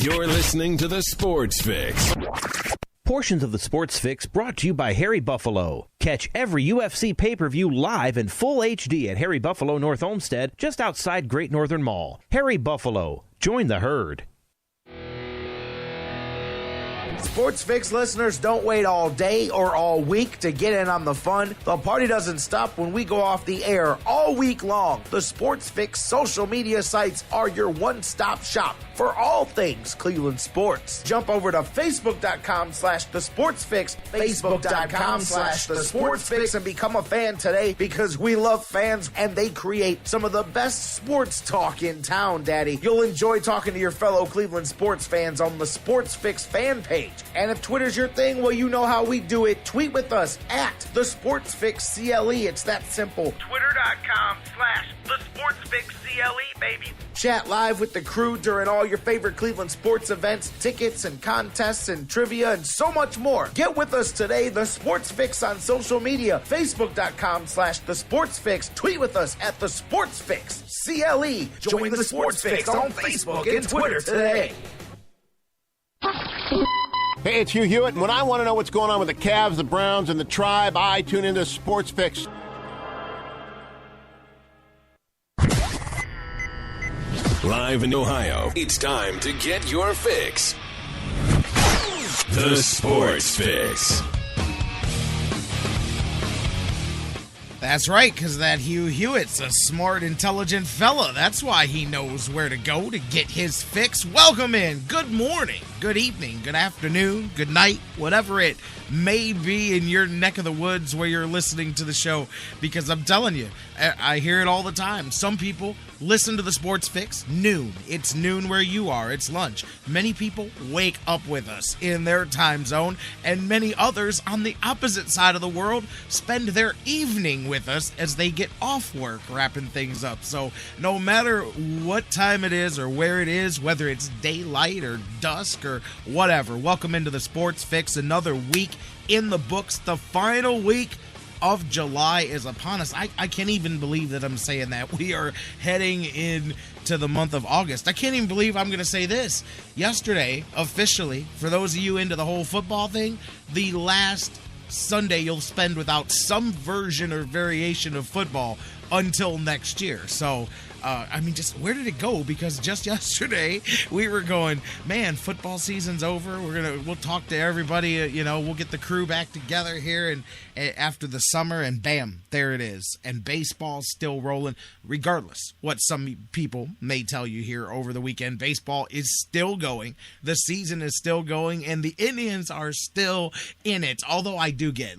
You're listening to The Sports Fix. Portions of the Sports Fix brought to you by Harry Buffalo. Catch every UFC pay-per-view live in full HD at Harry Buffalo North Olmsted, just outside Great Northern Mall. Harry Buffalo. Join the herd. Sports Fix listeners, don't wait all day or all week to get in on the fun. The party doesn't stop when we go off the air all week long. The Sports Fix social media sites are your one-stop shop for all things Cleveland sports. Jump over to Facebook.com/TheSportsFix, Facebook.com/TheSportsFix, and become a fan today because we love fans and they create some of the best sports talk in town, Daddy. You'll enjoy talking to your fellow Cleveland sports fans on the Sports Fix fan page. And if Twitter's your thing, well, you know how we do it. Tweet with us at TheSportsFixCLE. It's that simple. Twitter.com/TheSportsFixCLE, baby. Chat live with the crew during all your favorite Cleveland sports events, tickets and contests and trivia and so much more. Get with us today, The Sports Fix on social media, Facebook.com/TheSportsFix. Tweet with us at TheSportsFixCLE. Join the Sports Fix on Facebook and Twitter today. Hey, it's Hugh Hewitt, and when I want to know what's going on with the Cavs, the Browns, and the Tribe, I tune into Sports Fix. Live in Ohio, it's time to get your fix. The Sports Fix. That's right, because that Hugh Hewitt's a smart, intelligent fella. That's why he knows where to go to get his fix. Welcome in. Good morning, good evening, good afternoon, good night, whatever it may be in your neck of the woods where you're listening to the show. Because I'm telling you, I hear it all the time. Some people listen to the Sports Fix noon. It's noon where you are. It's lunch. Many people wake up with us in their time zone, and many others on the opposite side of the world spend their evening with us as they get off work wrapping things up. So no matter what time it is or where it is, whether it's daylight or dusk or whatever, welcome into the Sports Fix. Another week in the books. The final week of July is upon us. I can't even believe that I'm saying that. We are heading into the month of August. I can't even believe I'm going to say this. Yesterday, officially, for those of you into the whole football thing, the last Sunday you'll spend without some version or variation of football until next year. So, just where did it go? Because just yesterday we were going, man, football season's over. We'll talk to everybody. We'll get the crew back together here and after the summer, and bam, there it is. And baseball's still rolling, regardless what some people may tell you here over the weekend. Baseball is still going. The season is still going, and the Indians are still in it. Although I get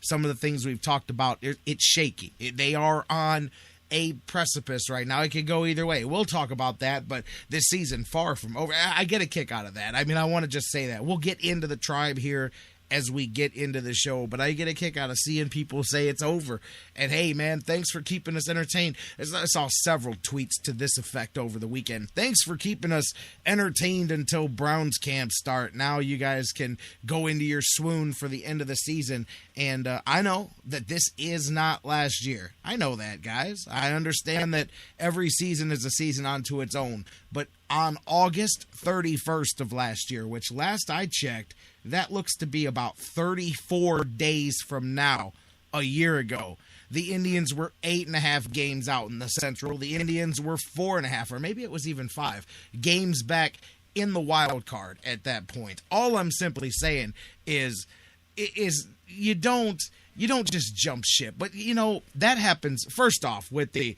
some of the things we've talked about. It's shaky. They are on a precipice right now. It could go either way. We'll talk about that, but this season far from over. I get a kick out of that. I want to just say that. We'll get into the Tribe here as we get into the show, but I get a kick out of seeing people say it's over. And hey, man, thanks for keeping us entertained. I saw several tweets to this effect over the weekend. Thanks for keeping us entertained until Browns camp start. Now you guys can go into your swoon for the end of the season. And I know that this is not last year. I know that, guys. I understand that every season is a season unto its own. But on August 31st of last year, which last I checked, that looks to be about 34 days from now, a year ago, the Indians were 8.5 games out in the Central. The Indians were 4.5, or maybe it was even 5 games back in the wild card at that point. All I'm simply saying is you don't just jump ship. But that happens first off with the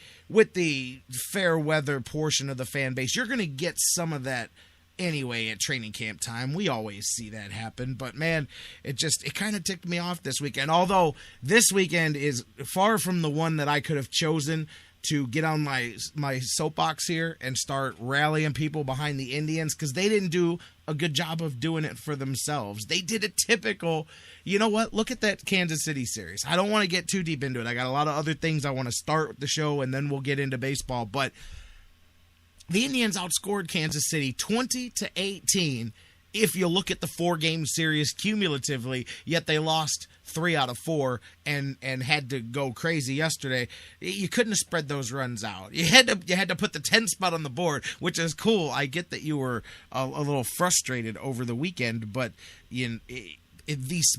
fair weather portion of the fan base. You're going to get some of that anyway at training camp time. We always see that happen. But man, it kind of ticked me off this weekend. Although this weekend is far from the one that I could have chosen to get on my soapbox here and start rallying people behind the Indians, because they didn't do a good job of doing it for themselves. They did a typical, you know what? Look at that Kansas City series. I don't want to get too deep into it. I got a lot of other things I want to start with the show, and then we'll get into baseball. But the Indians outscored Kansas City 20-18 if you look at the 4-game series cumulatively, yet they lost 3 out of 4 and had to go crazy yesterday. You couldn't have spread those runs out. You had to put the 10 spot on the board, which is cool. I get that you were a little frustrated over the weekend, but these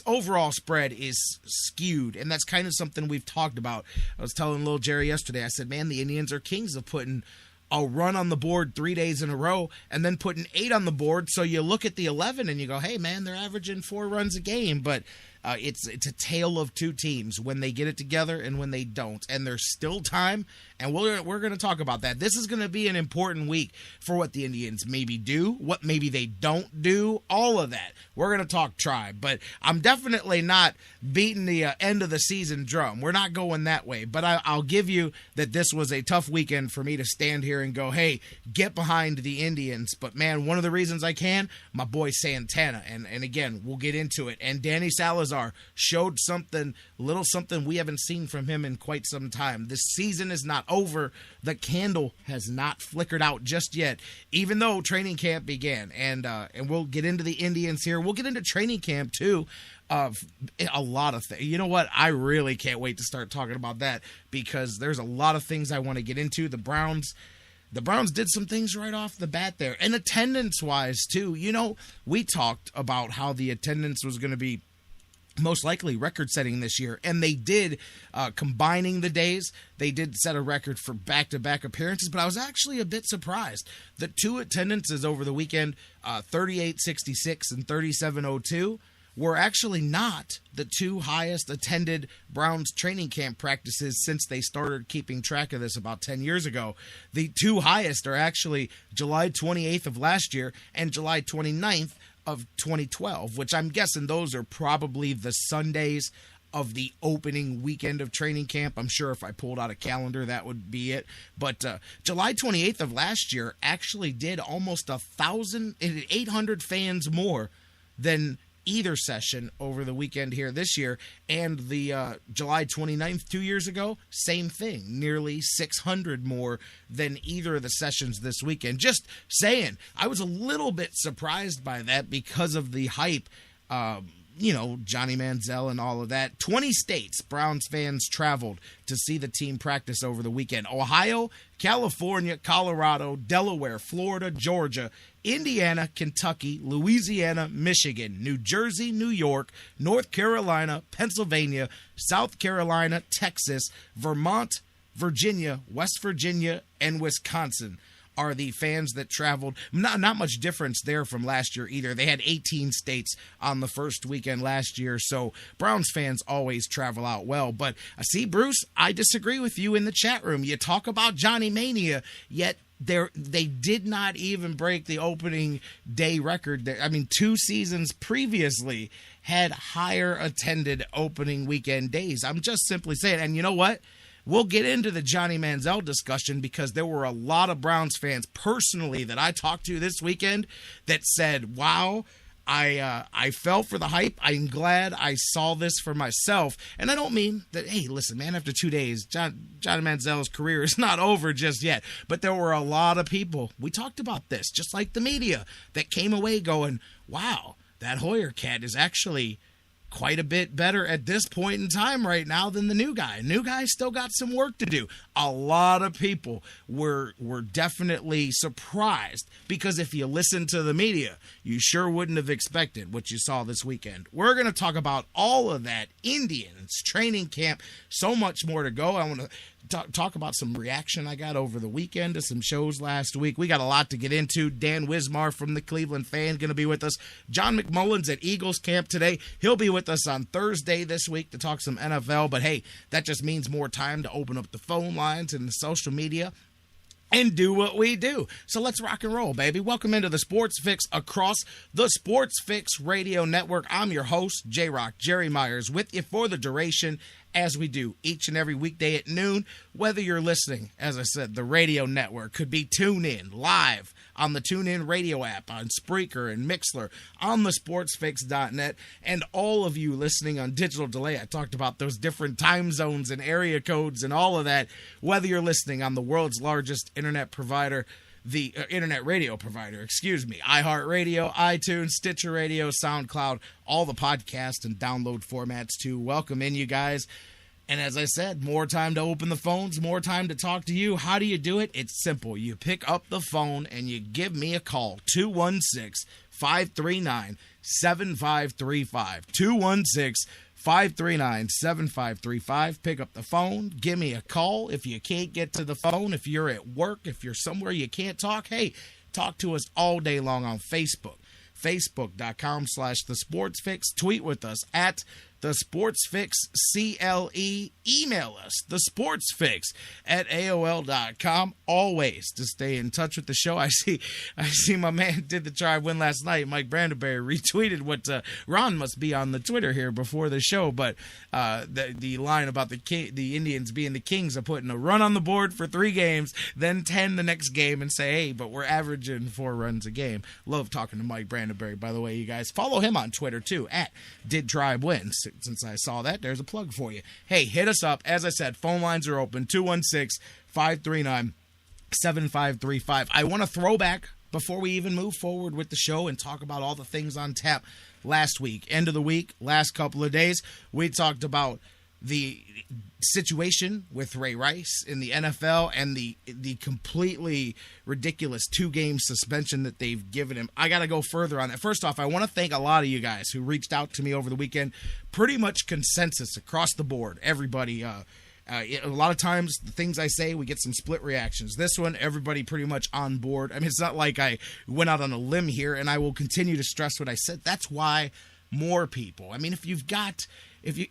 overall spread is skewed, and that's kind of something we've talked about. I was telling little Jerry yesterday, I said, man, the Indians are kings of putting a run on the board 3 days in a row and then putting 8 on the board. So you look at the 11 and you go, hey, man, they're averaging 4 runs a game. But it's a tale of two teams when they get it together and when they don't. And there's still time, and we're going to talk about that. This is going to be an important week for what the Indians maybe do, what maybe they don't do, all of that. We're going to talk Tribe, but I'm definitely not beating the end of the season drum. We're not going that way, but I'll give you that this was a tough weekend for me to stand here and go, hey, get behind the Indians. But, man, one of the reasons I can, my boy Santana, and again, we'll get into it. And Danny Salazar showed something we haven't seen from him in quite some time. This season is not over. The candle has not flickered out just yet, even though training camp began. And we'll get into the Indians here. We'll get into training camp, too. A lot of things. You know what? I really can't wait to start talking about that because there's a lot of things I want to get into. The Browns did some things right off the bat there. And attendance-wise, too. You know, we talked about how the attendance was going to be most likely record-setting this year, and they did, combining the days, they did set a record for back-to-back appearances, but I was actually a bit surprised. The 2 attendances over the weekend, 3866 and 3702, were actually not the 2 highest attended Browns training camp practices since they started keeping track of this about 10 years ago. The 2 highest are actually July 28th of last year and July 29th of 2012, which I'm guessing those are probably the Sundays of the opening weekend of training camp. I'm sure if I pulled out a calendar, that would be it. But July 28th of last year actually did almost 800 fans more than either session over the weekend here this year. And the July 29th 2 years ago, same thing, nearly 600 more than either of the sessions this weekend. Just saying, I was a little bit surprised by that because of the hype, Johnny Manziel and all of that. 20 states Browns fans traveled to see the team practice over the weekend. Ohio, California, Colorado, Delaware, Florida, Georgia, Indiana, Kentucky, Louisiana, Michigan, New Jersey, New York, North Carolina, Pennsylvania, South Carolina, Texas, Vermont, Virginia, West Virginia, and Wisconsin are the fans that traveled. Not much difference there from last year either. They had 18 states on the first weekend last year, so Browns fans always travel out well. But see, Bruce, I disagree with you in the chat room. You talk about Johnny Mania, yet they did not even break the opening day record. 2 seasons previously had higher attended opening weekend days. I'm just simply saying, and you know what? We'll get into the Johnny Manziel discussion because there were a lot of Browns fans personally that I talked to this weekend that said, wow, I fell for the hype. I'm glad I saw this for myself. And I don't mean that, hey, listen, man, after 2 days, Johnny Manziel's career is not over just yet. But there were a lot of people, we talked about this, just like the media, that came away going, wow, that Hoyer cat is actually quite a bit better at this point in time right now than the new guy. New guy's still got some work to do. A lot of people were definitely surprised because if you listen to the media, you sure wouldn't have expected what you saw this weekend. We're going to talk about all of that. Indians, training camp, so much more to go. I want to talk about some reaction I got over the weekend to some shows last week. We got a lot to get into. Dan Wismar from the Cleveland Fan going to be with us. John McMullen's at Eagles camp today. He'll be with us on Thursday this week to talk some NFL. But hey, that just means more time to open up the phone lines and the social media and do what we do. So let's rock and roll, baby. Welcome into the Sports Fix across the Sports Fix Radio Network. I'm your host, J-Rock, Jerry Myers, with you for the duration, as we do each and every weekday at noon. Whether you're listening, as I said, the radio network, could be TuneIn live on the TuneIn radio app, on Spreaker and Mixler, on the sportsfix.net, and all of you listening on digital delay. I talked about those different time zones and area codes and all of that. Whether you're listening on the world's largest internet provider, the internet radio provider, iHeartRadio, iTunes, Stitcher Radio, SoundCloud, all the podcast and download formats to welcome in you guys. And as I said, more time to open the phones, more time to talk to you. How do you do it? It's simple. You pick up the phone and you give me a call, 216-539-7535, 216-539-7535. Pick up the phone. Give me a call. If you can't get to the phone, if you're at work, if you're somewhere you can't talk, hey, talk to us all day long on Facebook. Facebook.com/The Sports Fix. Tweet with us at The Sports Fix CLE. Email us, thesportsfix@AOL.com. Always to stay in touch with the show. I see my man did the Tribe win last night. Mike Brandenberry retweeted what Ron must be on the Twitter here before the show, but the line about the Indians being the kings of putting a run on the board for 3 games, then 10 the next game, and say, hey, but we're averaging 4 runs a game. Love talking to Mike Brandenberry, by the way, you guys. Follow him on Twitter, too, at DidTribeWin. Since I saw that, there's a plug for you. Hey, hit us up. As I said, phone lines are open, 216-539-7535. I want to throw back before we even move forward with the show and talk about all the things on tap last week. End of the week, last couple of days, we talked about the situation with Ray Rice in the NFL and the completely ridiculous 2-game suspension that they've given him. I got to go further on that. First off, I want to thank a lot of you guys who reached out to me over the weekend. Pretty much consensus across the board. Everybody, a lot of times the things I say, we get some split reactions. This one, everybody pretty much on board. I mean, it's not like I went out on a limb here, and I will continue to stress what I said. That's why more people. I mean,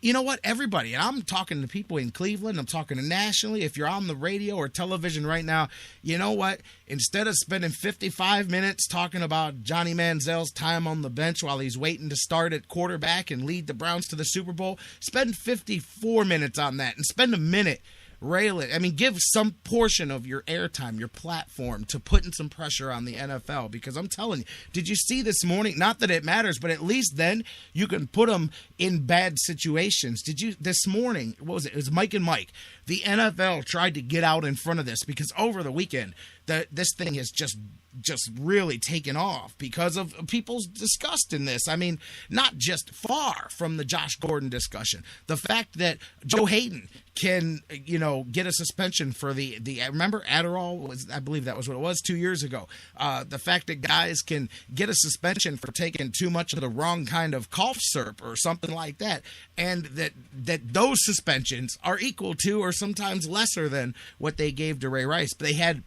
you know what, everybody, and I'm talking to people in Cleveland, I'm talking to nationally, if you're on the radio or television right now, you know what, instead of spending 55 minutes talking about Johnny Manziel's time on the bench while he's waiting to start at quarterback and lead the Browns to the Super Bowl, spend 54 minutes on that and spend a minute railing. I mean, give some portion of your airtime, your platform, to putting some pressure on the NFL, because I'm telling you, did you see this morning? Not that it matters, but at least then you can put them in bad situations. This morning, what was it? It was Mike and Mike. The NFL tried to get out in front of this because over the weekend, this thing has just really taken off because of people's disgust in this. I mean, not just far from the Josh Gordon discussion. The fact that Joe Hayden can, get a suspension for the remember Adderall, I believe that was what it was 2 years ago. The fact that guys can get a suspension for taking too much of the wrong kind of cough syrup or something like that, and that those suspensions are equal to or sometimes lesser than what they gave to Ray Rice. But they had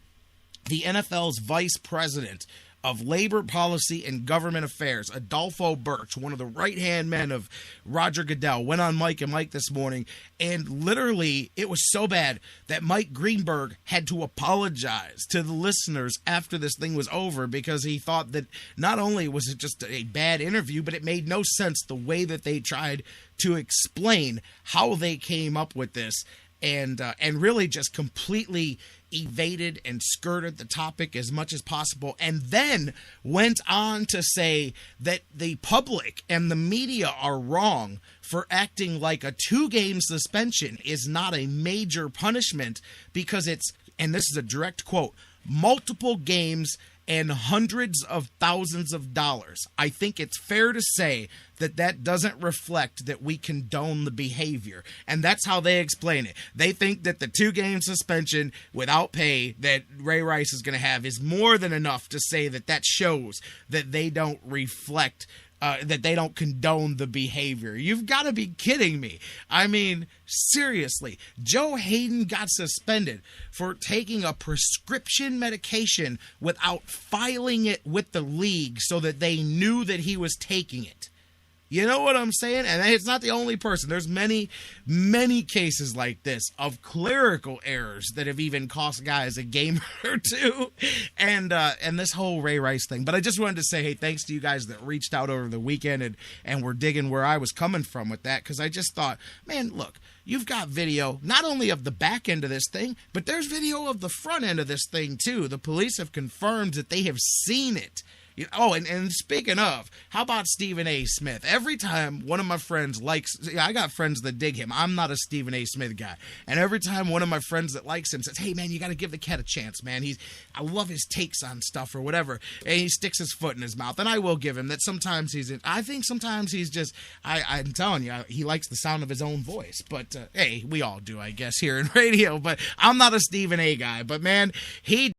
the NFL's vice president of labor policy and government affairs, Adolfo Birch, one of the right-hand men of Roger Goodell, went on Mike and Mike this morning, and literally it was so bad that Mike Greenberg had to apologize to the listeners after this thing was over, because he thought that not only was it just a bad interview, but it made no sense the way that they tried to explain how they came up with this, and really just completely evaded and skirted the topic as much as possible, and then went on to say that the public and the media are wrong for acting like a 2-game suspension is not a major punishment because it's, and this is a direct quote, multiple games and hundreds of thousands of dollars. I think it's fair to say that doesn't reflect that we condone the behavior. And that's how they explain it. They think that the 2-game suspension without pay that Ray Rice is going to have is more than enough to say that shows that they don't reflect that they don't condone the behavior. You've got to be kidding me. I mean, seriously, Joe Hayden got suspended for taking a prescription medication without filing it with the league so that they knew that he was taking it. You know what I'm saying? And it's not the only person. There's many, many cases like this of clerical errors that have even cost guys a game or two. And this whole Ray Rice thing. But I just wanted to say, hey, thanks to you guys that reached out over the weekend and were digging where I was coming from with that. Because I just thought, man, look, you've got video not only of the back end of this thing, but there's video of the front end of this thing too. The police have confirmed that they have seen it. And speaking of, how about Stephen A. Smith? Every time one of my friends I got friends that dig him. I'm not a Stephen A. Smith guy. And every time one of my friends that likes him says, hey, man, you got to give the cat a chance, man. I love his takes on stuff or whatever. And he sticks his foot in his mouth. And I will give him that sometimes I think sometimes he's just, I'm telling you, he likes the sound of his own voice. But, hey, we all do, I guess, here in radio. But I'm not a Stephen A. guy. But, man, he